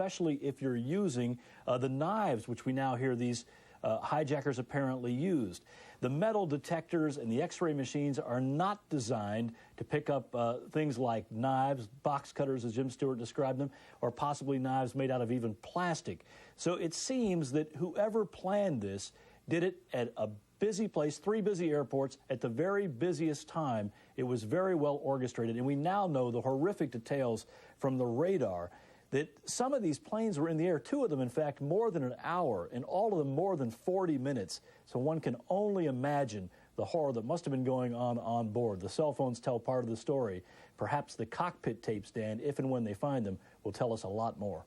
especially if you're using the knives, which we now hear these hijackers apparently used. The metal detectors and the X-ray machines are not designed to pick up things like knives, box cutters, as Jim Stewart described them, or possibly knives made out of even plastic. So it seems that whoever planned this did it at a busy place, 3 busy airports, at the very busiest time. It was very well orchestrated, and we now know the horrific details from the radar that some of these planes were in the air, 2 of them, in fact, more than an hour, and all of them more than 40 minutes. So one can only imagine the horror that must have been going on board. The cell phones tell part of the story. Perhaps the cockpit tapes, Dan, if and when they find them, will tell us a lot more.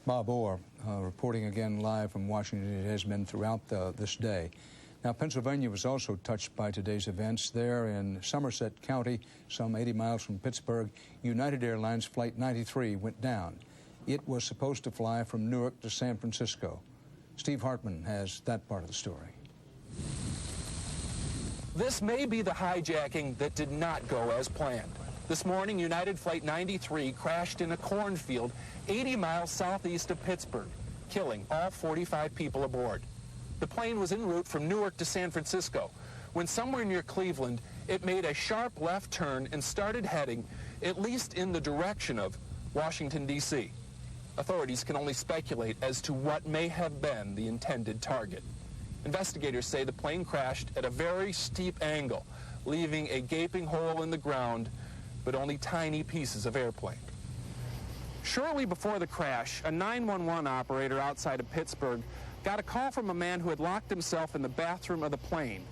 Bob Orr, reporting again live from Washington. It has been throughout this day. Now, Pennsylvania was also touched by today's events. There in Somerset County, some 80 miles from Pittsburgh, United Airlines Flight 93 went down. It was supposed to fly from Newark to San Francisco. Steve Hartman has that part of the story. This may be the hijacking that did not go as planned. This morning, United Flight 93 crashed in a cornfield 80 miles southeast of Pittsburgh, killing all 45 people aboard. The plane was en route from Newark to San Francisco when somewhere near Cleveland, it made a sharp left turn and started heading at least in the direction of Washington, D.C. Authorities can only speculate as to what may have been the intended target. Investigators say the plane crashed at a very steep angle, leaving a gaping hole in the ground, but only tiny pieces of airplane. Shortly before the crash, a 911 operator outside of Pittsburgh got a call from a man who had locked himself in the bathroom of the plane.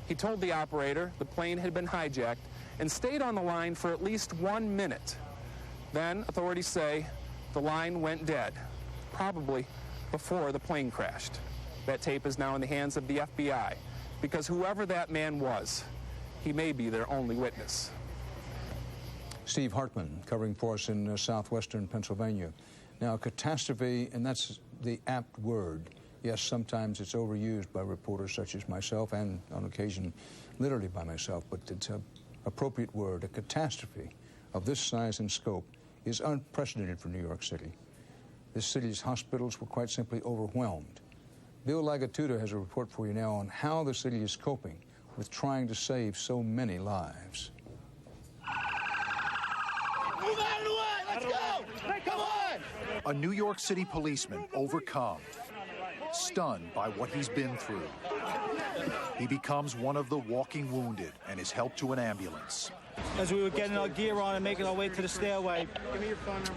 He told the operator the plane had been hijacked and stayed on the line for at least 1 minute. Then, authorities say, the line went dead, probably before the plane crashed. That tape is now in the hands of the FBI, because whoever that man was, he may be their only witness. Steve Hartman covering for us in southwestern Pennsylvania. Now, catastrophe, and that's the apt word. Yes, sometimes it's overused by reporters such as myself, and on occasion literally by myself, but it's an appropriate word. A catastrophe of this size and scope is unprecedented for New York City. This city's hospitals were quite simply overwhelmed. Bill Lagatuda has a report for you now on how the city is coping with trying to save so many lives. Move out of the way! Let's go! Come on! A New York City policeman overcome, stunned by what he's been through. He becomes one of the walking wounded and is helped to an ambulance. As we were getting our gear on and making our way to the stairway,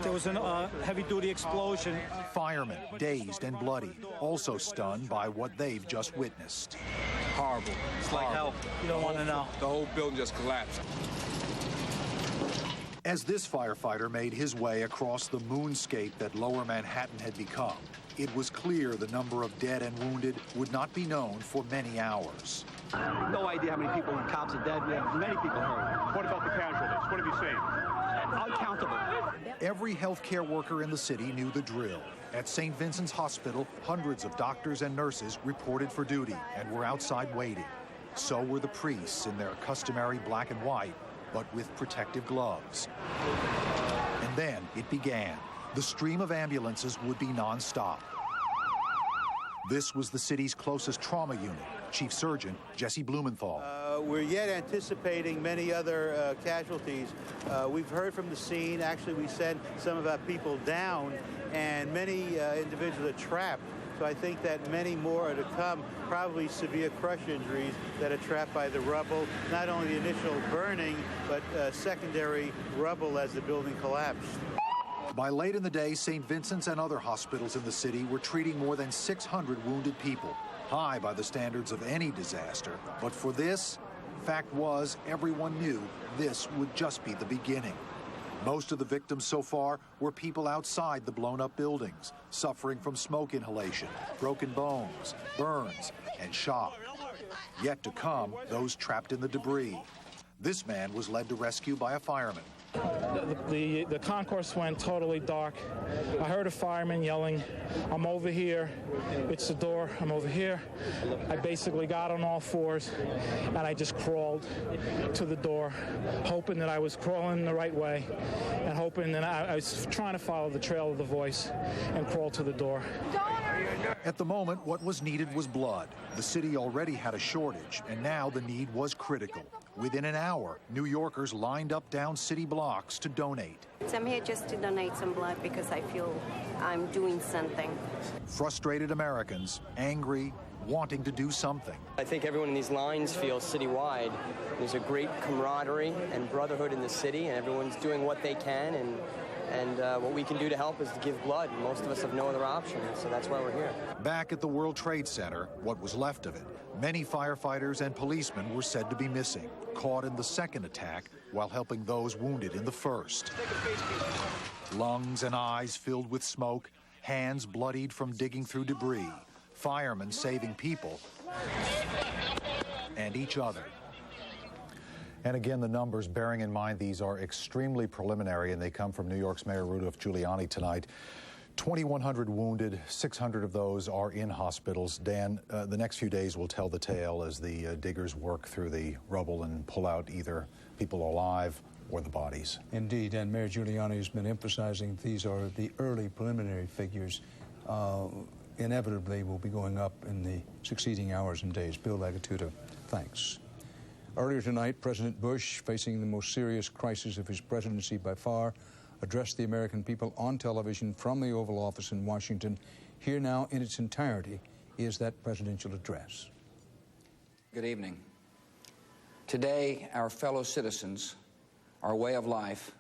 there was a heavy-duty explosion. Firemen, dazed and bloody, also stunned by what they've just witnessed. Horrible. It's like hell. You don't want to know. The whole building just collapsed. As this firefighter made his way across the moonscape that Lower Manhattan had become, it was clear the number of dead and wounded would not be known for many hours. No idea how many people and cops are dead. We have many people hurt. What about the casualties? What have you seen? Uncountable. Every healthcare worker in the city knew the drill. At St. Vincent's Hospital, hundreds of doctors and nurses reported for duty and were outside waiting. So were the priests in their customary black and white, but with protective gloves. And then it began. The stream of ambulances would be nonstop. This was the city's closest trauma unit. Chief Surgeon Jesse Blumenthal. We're yet anticipating many other casualties. We've heard from the scene. Actually, we sent some of our people down, and many individuals are trapped. So I think that many more are to come, probably severe crush injuries that are trapped by the rubble, not only the initial burning, but secondary rubble as the building collapsed. By late in the day, St. Vincent's and other hospitals in the city were treating more than 600 wounded people, high by the standards of any disaster. But for this, fact was, everyone knew this would just be the beginning. Most of the victims so far were people outside the blown-up buildings, suffering from smoke inhalation, broken bones, burns, and shock. Yet to come, those trapped in the debris. This man was led to rescue by a fireman. The concourse went totally dark. I heard a fireman yelling, "I'm over here. It's the door. I'm over here." I basically got on all fours, and I just crawled to the door, hoping that I was crawling the right way, and hoping that I was trying to follow the trail of the voice and crawl to the door. At the moment, what was needed was blood. The city already had a shortage, and now the need was critical. Within an hour, New Yorkers lined up down city blocks to donate. I'm here just to donate some blood because I feel I'm doing something. Frustrated Americans, angry, wanting to do something. I think everyone in these lines feels citywide there's a great camaraderie and brotherhood in the city, and everyone's doing what they can, and what we can do to help is to give blood. Most of us have no other option, so that's why we're here. Back at the World Trade Center, what was left of it, many firefighters and policemen were said to be missing, caught in the second attack while helping those wounded in the first. Lungs and eyes filled with smoke, hands bloodied from digging through debris, firemen saving people and each other. And again, the numbers, bearing in mind these are extremely preliminary, and they come from New York's Mayor Rudolph Giuliani tonight. 2,100 wounded, 600 of those are in hospitals. Dan, the next few days will tell the tale as the diggers work through the rubble and pull out either people alive or the bodies. Indeed, and Mayor Giuliani has been emphasizing these are the early preliminary figures. Inevitably will be going up in the succeeding hours and days. Bill Lagatuda, thanks. Earlier tonight, President Bush, facing the most serious crisis of his presidency by far, addressed the American people on television from the Oval Office in Washington. Here now, in its entirety, is that presidential address. Good evening. Today, our fellow citizens, our way of life,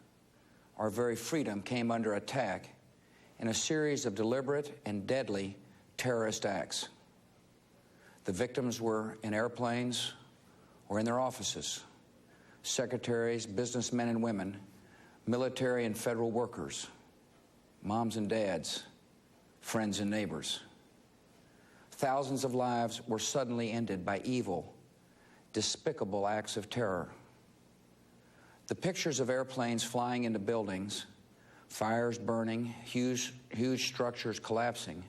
our very freedom came under attack in a series of deliberate and deadly terrorist acts. The victims were in airplanes or in their offices, secretaries, businessmen and women, military and federal workers, moms and dads, friends and neighbors. Thousands of lives were suddenly ended by evil, despicable acts of terror. The pictures of airplanes flying into buildings, fires burning, huge structures collapsing,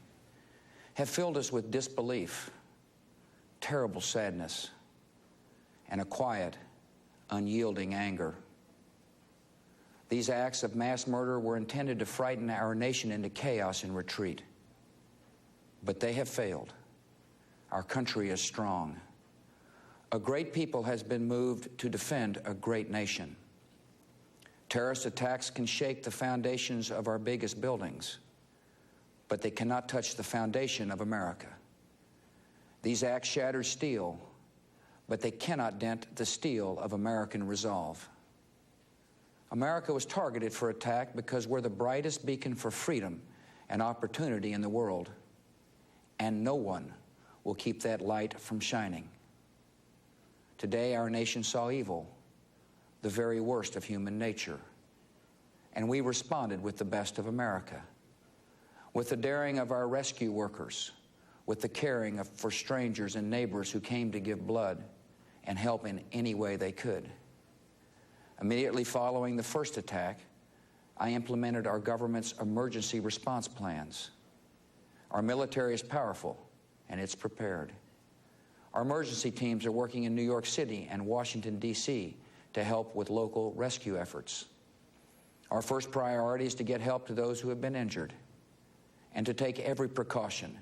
have filled us with disbelief, terrible sadness, and a quiet, unyielding anger. These acts of mass murder were intended to frighten our nation into chaos and retreat. But they have failed. Our country is strong. A great people has been moved to defend a great nation. Terrorist attacks can shake the foundations of our biggest buildings, but they cannot touch the foundation of America. These acts shattered steel, but they cannot dent the steel of American resolve. America was targeted for attack because we're the brightest beacon for freedom and opportunity in the world, and no one will keep that light from shining. Today, our nation saw evil, the very worst of human nature, and we responded with the best of America, with the daring of our rescue workers, with the caring for strangers and neighbors who came to give blood and help in any way they could. Immediately following the first attack, I implemented our government's emergency response plans. Our military is powerful, and it's prepared. Our emergency teams are working in New York City and Washington, D.C. to help with local rescue efforts. Our first priority is to get help to those who have been injured and to take every precaution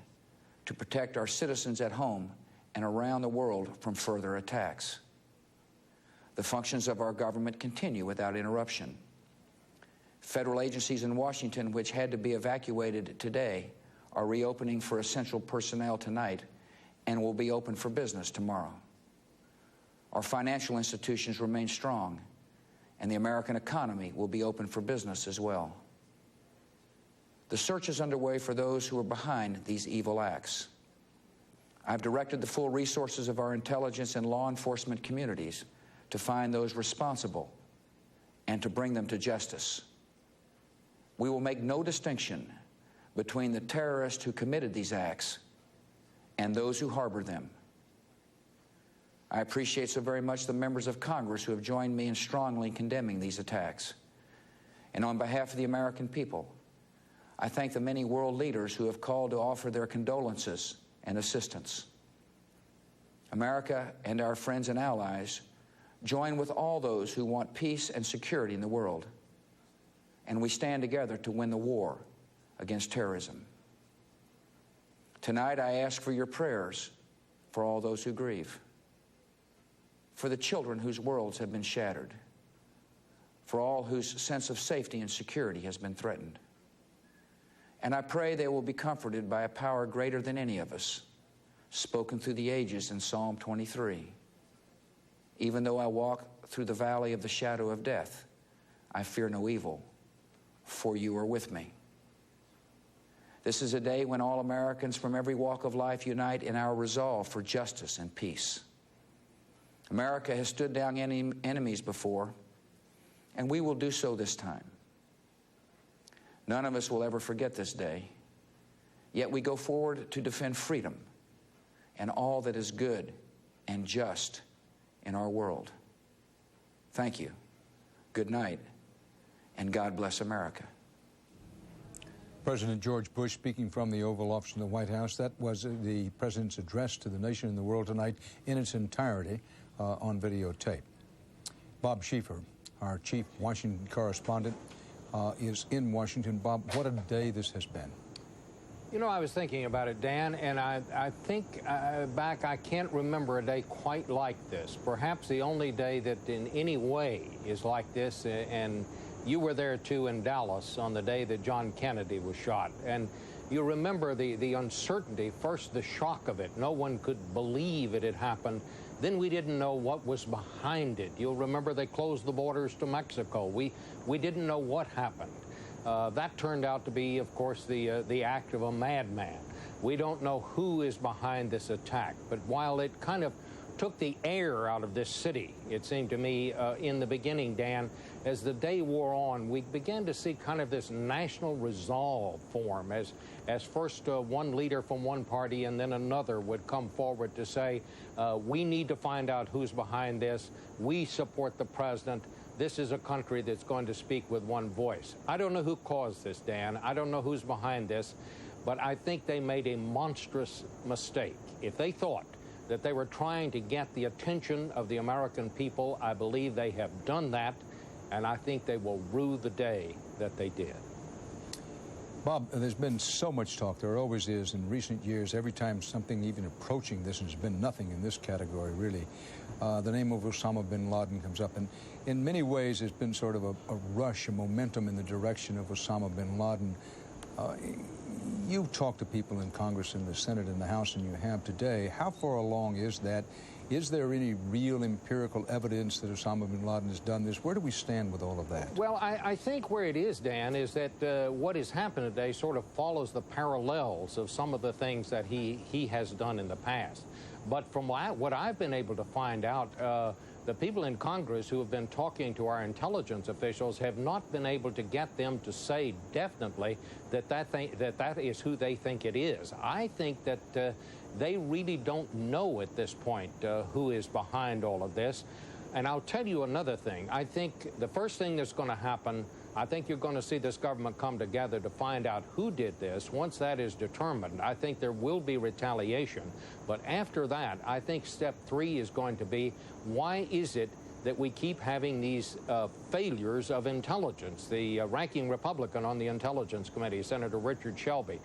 to protect our citizens at home and around the world from further attacks. The functions of our government continue without interruption. Federal agencies in Washington, which had to be evacuated today, are reopening for essential personnel tonight and will be open for business tomorrow. Our financial institutions remain strong, and the American economy will be open for business as well. The search is underway for those who are behind these evil acts. I've directed the full resources of our intelligence and law enforcement communities to find those responsible and to bring them to justice. We will make no distinction between the terrorists who committed these acts and those who harbor them. I appreciate so very much the members of Congress who have joined me in strongly condemning these attacks. And on behalf of the American people, I thank the many world leaders who have called to offer their condolences and assistance. America and our friends and allies join with all those who want peace and security in the world, and we stand together to win the war against terrorism. Tonight, I ask for your prayers for all those who grieve, for the children whose worlds have been shattered, for all whose sense of safety and security has been threatened. And I pray they will be comforted by a power greater than any of us, spoken through the ages in Psalm 23. Even though I walk through the valley of the shadow of death, I fear no evil, for you are with me. This is a day when all Americans from every walk of life unite in our resolve for justice and peace. America has stood down enemies before, and we will do so this time. None of us will ever forget this day, yet we go forward to defend freedom and all that is good and just in our world. Thank you. Good night, and God bless America. President George Bush speaking from the Oval Office in the White House. That was the president's address to the nation and the world tonight in its entirety on videotape. Bob Schieffer, our chief Washington correspondent, is in Washington. Bob, what a day this has been. You know, I was thinking about it, Dan, and I think back, I can't remember a day quite like this. Perhaps the only day that in any way is like this, and you were there, too, in Dallas on the day that John Kennedy was shot. And you remember the uncertainty, first the shock of it. No one could believe it had happened. Then we didn't know what was behind it. You'll remember they closed the borders to Mexico. We didn't know what happened. That turned out to be, of course, the act of a madman. We don't know who is behind this attack, but while it kind of took the air out of this city, it seemed to me, in the beginning, Dan, as the day wore on, we began to see kind of this national resolve form as first one leader from one party and then another would come forward to say, we need to find out who's behind this. We support the president. This is a country that's going to speak with one voice. I don't know who caused this, Dan. I don't know who's behind this, but I think they made a monstrous mistake. If they thought that they were trying to get the attention of the American people, I believe they have done that, and I think they will rue the day that they did. Bob, there's been so much talk, there always is in recent years. Every time something even approaching this, and there's been nothing in this category really, the name of Osama bin Laden comes up, and in many ways there's been sort of a rush, a momentum in the direction of Osama bin Laden. You talk to people in Congress, in the Senate, in the House, and you have today. How far along is that? Is there any real empirical evidence that Osama bin Laden has done this? Where do we stand with all of that? Well, I think where it is, Dan, is that what has happened today sort of follows the parallels of some of the things that he has done in the past. But from what I've been able to find out, the people in Congress who have been talking to our intelligence officials have not been able to get them to say definitely that is who they think it is. I think that they really don't know at this point who is behind all of this. And I'll tell you another thing. I think the first thing that's going to happen, I think you're going to see this government come together to find out who did this. Once that is determined, I think there will be retaliation. But after that, I think step 3 is going to be, why is it that we keep having these failures of intelligence? The ranking Republican on the Intelligence Committee, Senator Richard Shelby,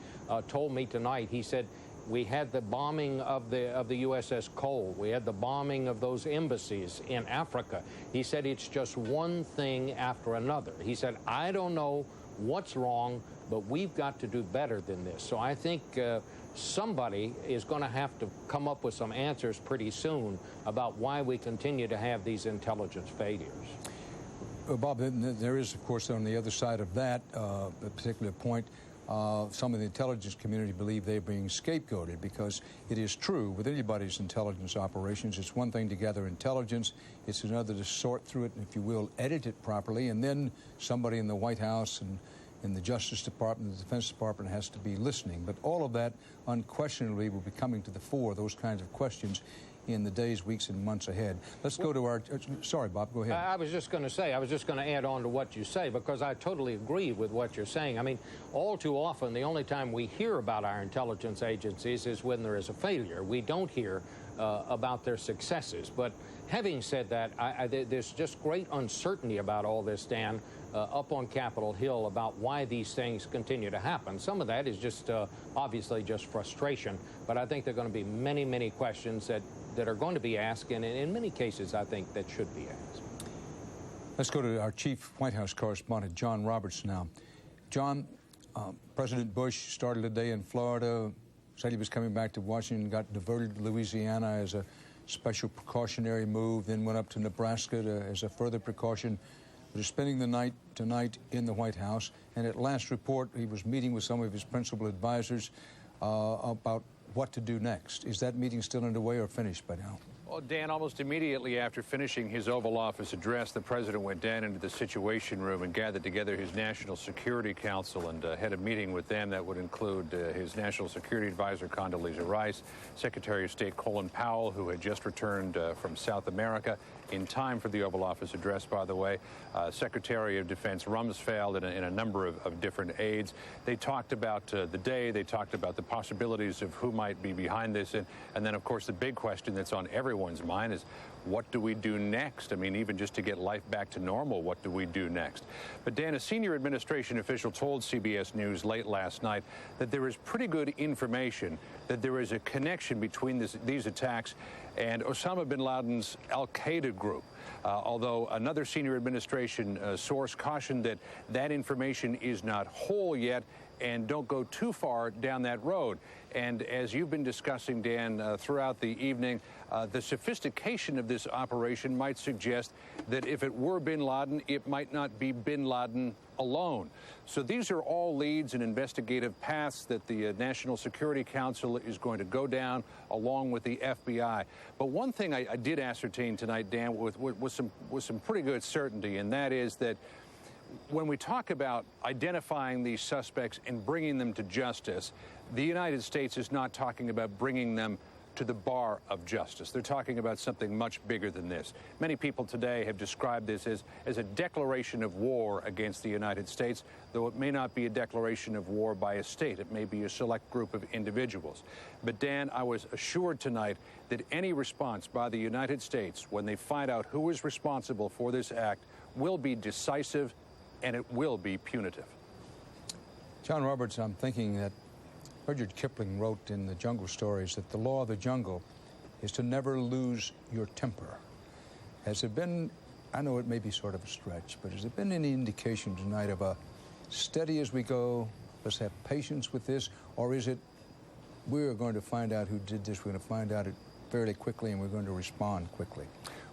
told me tonight, he said, we had the bombing of the USS Cole. We had the bombing of those embassies in Africa. He said it's just one thing after another. He said, I don't know what's wrong, but we've got to do better than this. So I think somebody is going to have to come up with some answers pretty soon about why we continue to have these intelligence failures. Bob, there is, of course, on the other side of that particular point, some of the intelligence community believe they're being scapegoated, because it is true with anybody's intelligence operations. It's one thing to gather intelligence. It's another to sort through it and, if you will, edit it properly. And then somebody in the White House and in the Justice Department, the Defense Department has to be listening. But all of that unquestionably will be coming to the fore, those kinds of questions, in the days, weeks, and months ahead. Let's go to our... sorry, Bob, go ahead. I was just going to say, I was just going to add on to what you say, because I totally agree with what you're saying. I mean, all too often, the only time we hear about our intelligence agencies is when there is a failure. We don't hear about their successes. But having said that, there's just great uncertainty about all this, Dan, up on Capitol Hill about why these things continue to happen. Some of that is just obviously just frustration, but I think there are going to be many, many questions that are going to be asked, and in many cases, I think that should be asked. Let's go to our chief White House correspondent, John Roberts, now. John, President Bush started a day in Florida, said he was coming back to Washington, got diverted to Louisiana as a special precautionary move, then went up to Nebraska as a further precaution. But is spending the night tonight in the White House, and at last report, he was meeting with some of his principal advisors about what to do next. Is that meeting still underway or finished by now? Well, Dan, almost immediately after finishing his Oval Office address, the president went down into the Situation Room and gathered together his National Security Council and had a meeting with them that would include his National Security Advisor, Condoleezza Rice, Secretary of State Colin Powell, who had just returned from South America in time for the Oval Office address, by the way, Secretary of Defense Rumsfeld, and a number of different aides. They talked about the day. They talked about the possibilities of who might be behind this. And then, of course, the big question that's on everyone's mind is, what do we do next? I mean, even just to get life back to normal, what do we do next? But Dan, a senior administration official told CBS News late last night that there is pretty good information that there is a connection between these attacks and Osama bin Laden's al-Qaeda group. Although another senior administration source cautioned that that information is not whole yet, and don't go too far down that road. And as you've been discussing, Dan, throughout the evening, the sophistication of this operation might suggest that if it were bin Laden, it might not be bin Laden alone. So these are all leads and investigative paths that the National Security Council is going to go down along with the FBI. But one thing I did ascertain tonight, Dan, with some pretty good certainty, and that is that when we talk about identifying these suspects and bringing them to justice, the United States is not talking about bringing them to the bar of justice. They're talking about something much bigger than this. Many people today have described this as a declaration of war against the United States, though it may not be a declaration of war by a state. It may be a select group of individuals. But Dan, I was assured tonight that any response by the United States when they find out who is responsible for this act will be decisive, and it will be punitive. John Roberts, I'm thinking that Rudyard Kipling wrote in the Jungle Stories that the law of the jungle is to never lose your temper. Has there been, I know it may be sort of a stretch, but has there been any indication tonight of a steady as we go, let's have patience with this, or is it we're going to find out who did this, we're going to find out it fairly quickly, and we're going to respond quickly?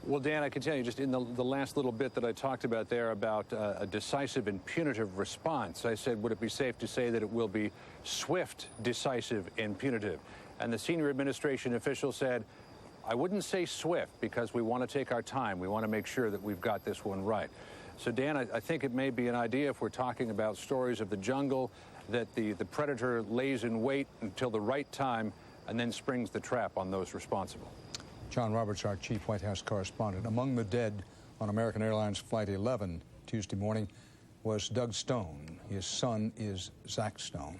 Well, Dan, I can tell you just in the last little bit that I talked about there about a decisive and punitive response, I said, would it be safe to say that it will be swift, decisive, and punitive? And the senior administration official said, I wouldn't say swift because we want to take our time. We want to make sure that we've got this one right. So, Dan, I think it may be an idea if we're talking about stories of the jungle that the predator lays in wait until the right time and then springs the trap on those responsible. John Roberts, our chief White House correspondent. Among the dead on American Airlines Flight 11 Tuesday morning was Doug Stone. His son is Zach Stone.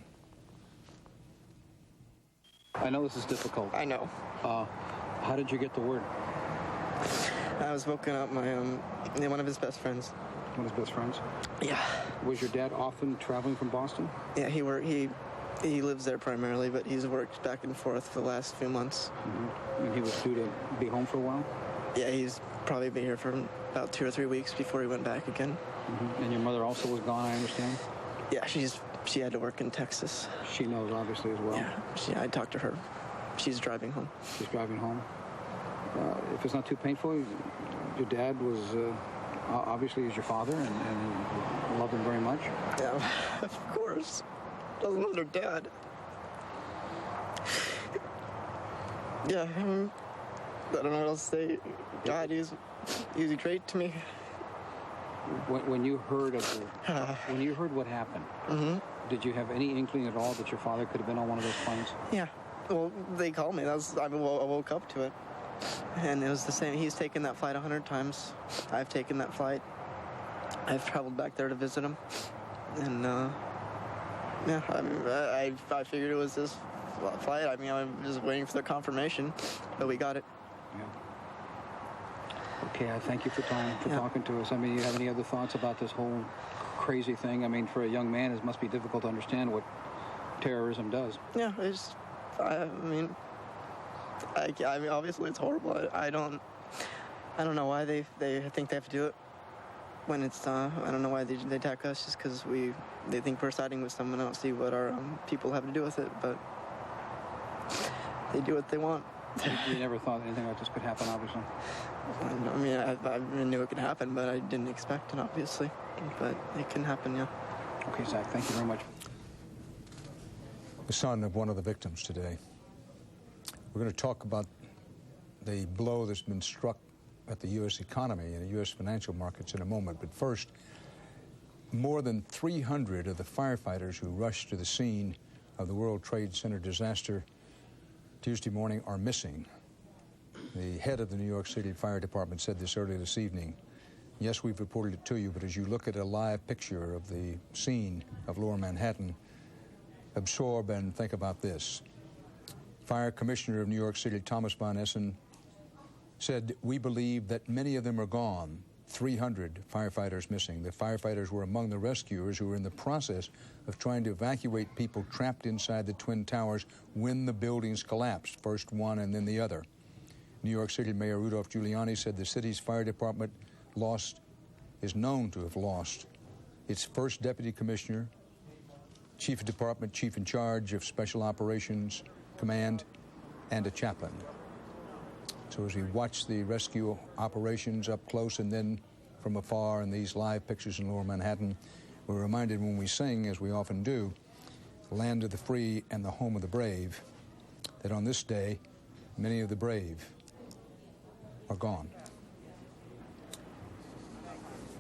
I know this is difficult. I know. How did you get the word? I was woken up by one of his best friends. One of his best friends? Yeah. Was your dad often traveling from Boston? Yeah, he lives there primarily, but he's worked back and forth for the last few months. Mm-hmm. And he was due to be home for a while? Yeah, he's probably been here for about 2 or 3 weeks before he went back again. Mm-hmm. And your mother also was gone, I understand? Yeah, she had to work in Texas. She knows, obviously, as well? Yeah, I talked to her. She's driving home. She's driving home. If it's not too painful, your dad was obviously is your father and loved him very much? Yeah, of course. Doesn't love their dad. Yeah, I don't know what else to say. God, he was great to me. When you heard when you heard what happened, did you have any inkling at all that your father could have been on one of those planes? Yeah. Well, they called me. I woke up to it. And it was the same. He's taken that flight 100 times. I've taken that flight. I've traveled back there to visit him. And, yeah, I mean, I figured it was this flight. I mean, I'm just waiting for the confirmation, but we got it. Yeah. Okay, I thank you for talking to us. I mean, you have any other thoughts about this whole crazy thing? I mean, for a young man, it must be difficult to understand what terrorism does. Yeah, I mean, obviously it's horrible. I don't know why they think they have to do it when it's, I don't know why they attack us, just because they think we're siding with someone else, see what our people have to do with it, but they do what they want. You never thought anything like this could happen, obviously? I mean, I knew it could happen, but I didn't expect it, obviously. But it can happen, yeah. Okay, Zach, thank you very much. The son of one of the victims today. We're going to talk about the blow that's been struck at the U.S. economy and the U.S. financial markets in a moment. But first, more than 300 of the firefighters who rushed to the scene of the World Trade Center disaster Tuesday morning are missing. The head of the New York City Fire Department said this earlier this evening. Yes, we've reported it to you, but as you look at a live picture of the scene of Lower Manhattan, absorb and think about this. Fire Commissioner of New York City, Thomas Von Essen, said, "We believe that many of them are gone. 300 firefighters missing. The firefighters were among the rescuers who were in the process of trying to evacuate people trapped inside the Twin Towers when the buildings collapsed, first one and then the other." New York City Mayor Rudolph Giuliani said the city's fire department is known to have lost its first deputy commissioner, chief of department, chief in charge of Special Operations Command, and a chaplain. So as we watch the rescue operations up close and then from afar in these live pictures in Lower Manhattan, we're reminded when we sing, as we often do, land of the free and the home of the brave, that on this day, many of the brave are gone.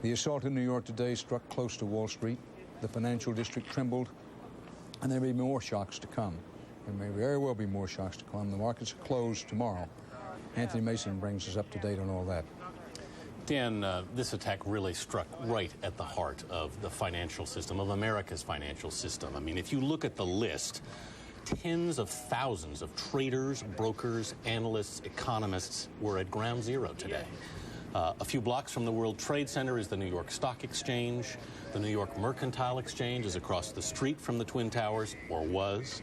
The assault in New York today struck close to Wall Street. The financial district trembled, and there may be more shocks to come. There may very well be more shocks to come. The markets are closed tomorrow. Anthony Mason brings us up to date on all that. Dan, this attack really struck right at the heart of the financial system, of America's financial system. I mean, if you look at the list, tens of thousands of traders, brokers, analysts, economists were at ground zero today. A few blocks from the World Trade Center is the New York Stock Exchange. The New York Mercantile Exchange is across the street from the Twin Towers, or was.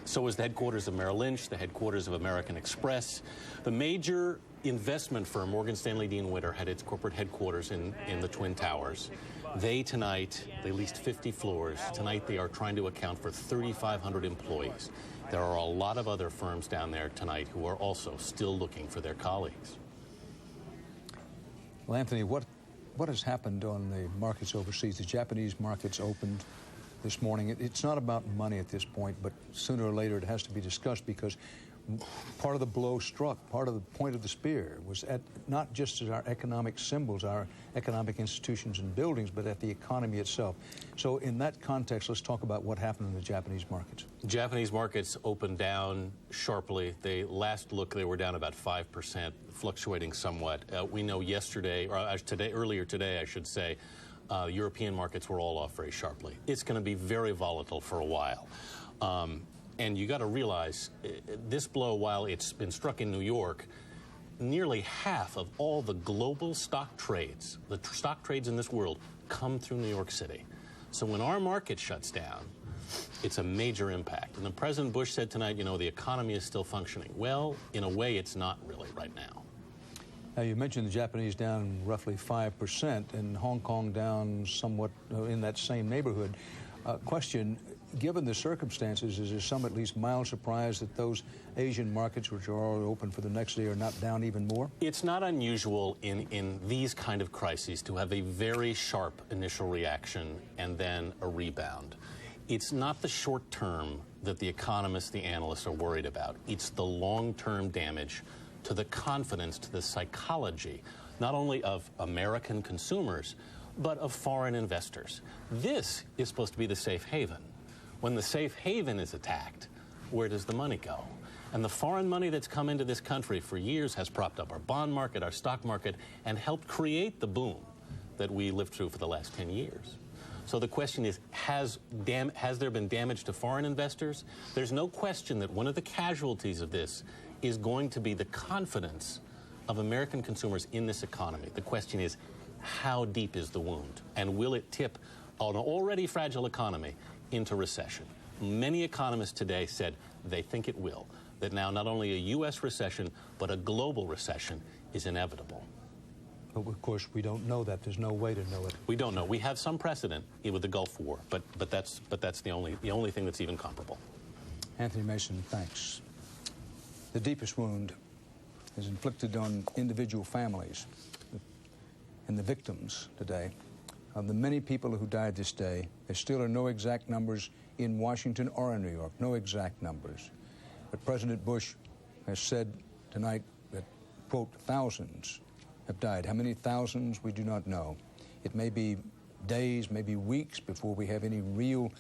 So is the headquarters of Merrill Lynch, the headquarters of American Express. The major investment firm, Morgan Stanley Dean Witter, had its corporate headquarters in the Twin Towers. They leased 50 floors. Tonight they are trying to account for 3,500 employees. There are a lot of other firms down there tonight who are also still looking for their colleagues. Well, Anthony, what has happened on the markets overseas? The Japanese markets opened this morning. It's not about money at this point, but sooner or later it has to be discussed, because part of the blow struck, part of the point of the spear was at not just at our economic symbols, our economic institutions and buildings, but at the economy itself. So in that context, let's talk about what happened in the Japanese markets. Japanese markets opened down sharply. Last look, they were down about 5%, fluctuating somewhat. We know earlier today, I should say, European markets were all off very sharply. It's going to be very volatile for a while. And you got to realize this blow, while it's been struck in New York, nearly half of all the global stock trades, the stock trades in this world, come through New York City. So when our market shuts down, it's a major impact. And then President Bush said tonight, the economy is still functioning. Well, in a way, it's not really right now. Now, you mentioned the Japanese down roughly 5% and Hong Kong down somewhat in that same neighborhood. Question, given the circumstances, is there some at least mild surprise that those Asian markets, which are already open for the next day, are not down even more? It's not unusual in these kind of crises to have a very sharp initial reaction and then a rebound. It's not the short term that the economists, the analysts are worried about. It's the long-term damage to the confidence, to the psychology, not only of American consumers, but of foreign investors. This is supposed to be the safe haven. When the safe haven is attacked, where does the money go? And the foreign money that's come into this country for years has propped up our bond market, our stock market, and helped create the boom that we lived through for the last 10 years. So the question is, has there been damage to foreign investors? There's no question that one of the casualties of this is going to be the confidence of American consumers in this economy. The question is, how deep is the wound? And will it tip an already fragile economy into recession? Many economists today said they think it will, that now not only a U.S. recession, but a global recession is inevitable. But of course, we don't know that. There's no way to know it. We don't know. We have some precedent with the Gulf War, but that's the only thing that's even comparable. Anthony Mason, thanks. The deepest wound is inflicted on individual families and the victims today. Of the many people who died this day, there still are no exact numbers in Washington or in New York, no exact numbers. But President Bush has said tonight that, quote, thousands have died. How many thousands, we do not know. It may be days, maybe weeks before we have any real,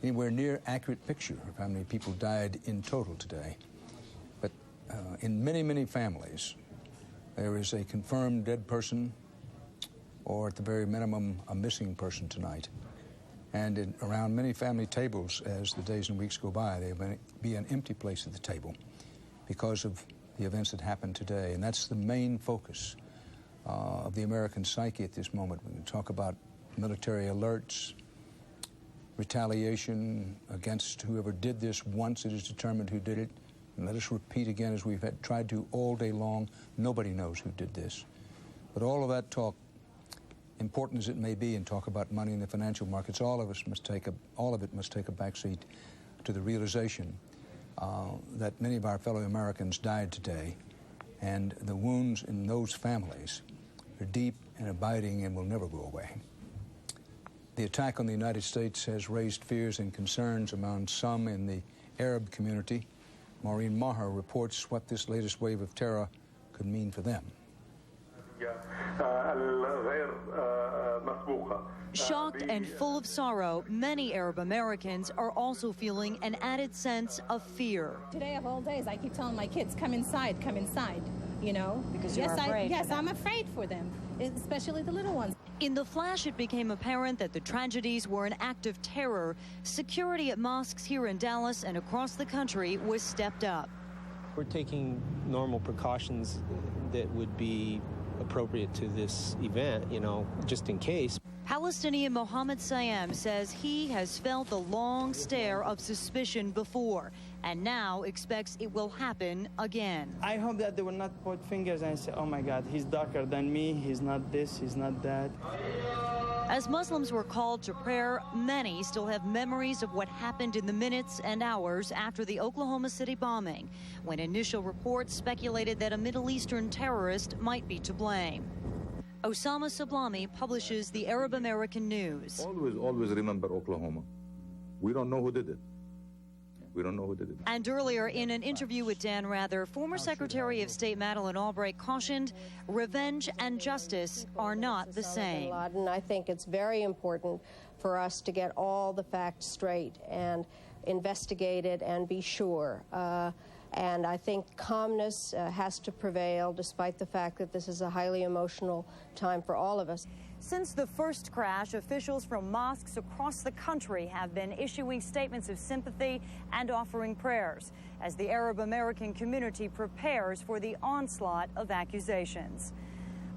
anywhere near accurate picture of how many people died in total today. But in many, many families, there is a confirmed dead person, or at the very minimum, a missing person tonight. And around many family tables, as the days and weeks go by, there will be an empty place at the table because of the events that happened today. And that's the main focus of the American psyche at this moment. We can talk about military alerts, retaliation against whoever did this once it is determined who did it. And let us repeat again, as we've tried to all day long, nobody knows who did this. But all of that talk, important as it may be, and talk about money in the financial markets, all of it must take a backseat to the realization that many of our fellow Americans died today, and the wounds in those families are deep and abiding and will never go away. The attack on the United States has raised fears and concerns among some in the Arab community. Maureen Maher reports what this latest wave of terror could mean for them. Shocked and full of sorrow, many Arab Americans are also feeling an added sense of fear. Today of all days, I keep telling my kids, come inside, you know. Because you're afraid. Yes, I'm afraid for them, especially the little ones. In the flash, it became apparent that the tragedies were an act of terror. Security at mosques here in Dallas and across the country was stepped up. We're taking normal precautions that would be appropriate to this event, just in case. Palestinian Mohammed Sayem says he has felt the long stare of suspicion before and now expects it will happen again. I hope that they will not point fingers and say, oh my God, he's darker than me, he's not this, he's not that. As Muslims were called to prayer, many still have memories of what happened in the minutes and hours after the Oklahoma City bombing, when initial reports speculated that a Middle Eastern terrorist might be to blame. Osama Sablami publishes the Arab American News. Always remember Oklahoma. We don't know who did it. We don't know who did it. And earlier, in an interview with Dan Rather, former Secretary of State Madeleine Albright cautioned revenge and justice are not the same. I think it's very important for us to get all the facts straight and investigate it and be sure. And I think calmness has to prevail, despite the fact that this is a highly emotional time for all of us. Since the first crash, officials from mosques across the country have been issuing statements of sympathy and offering prayers as the Arab American community prepares for the onslaught of accusations.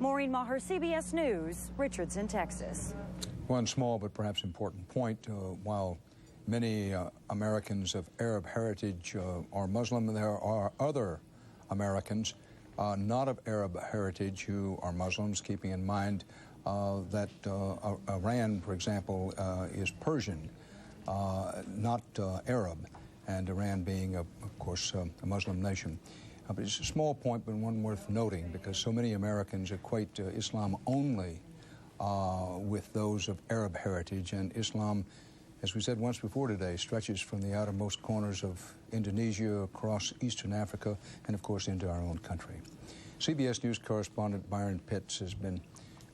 Maureen Maher, CBS News, Richardson, Texas. One small but perhaps important point, while many Americans of Arab heritage are Muslim, there are other Americans not of Arab heritage who are Muslims, keeping in mind that Iran, for example, is Persian, not Arab, and Iran being, of course, a Muslim nation. But it's a small point, but one worth noting, because so many Americans equate Islam only with those of Arab heritage, and Islam, as we said once before today, stretches from the outermost corners of Indonesia across eastern Africa and, of course, into our own country. CBS News correspondent Byron Pitts has been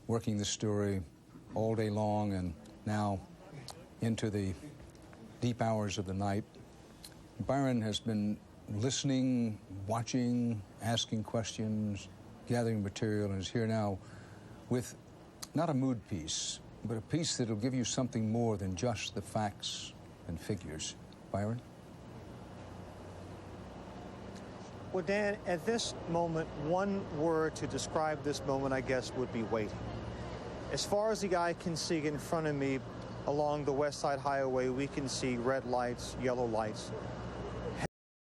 working this story all day long and now into the deep hours of the night. Byron has been listening, watching, asking questions, gathering material, and is here now with not a mood piece, but a piece that'll give you something more than just the facts and figures. Byron? Well, Dan, at this moment, one word to describe this moment, I guess, would be waiting. As far as the eye can see in front of me along the West Side Highway, we can see red lights, yellow lights.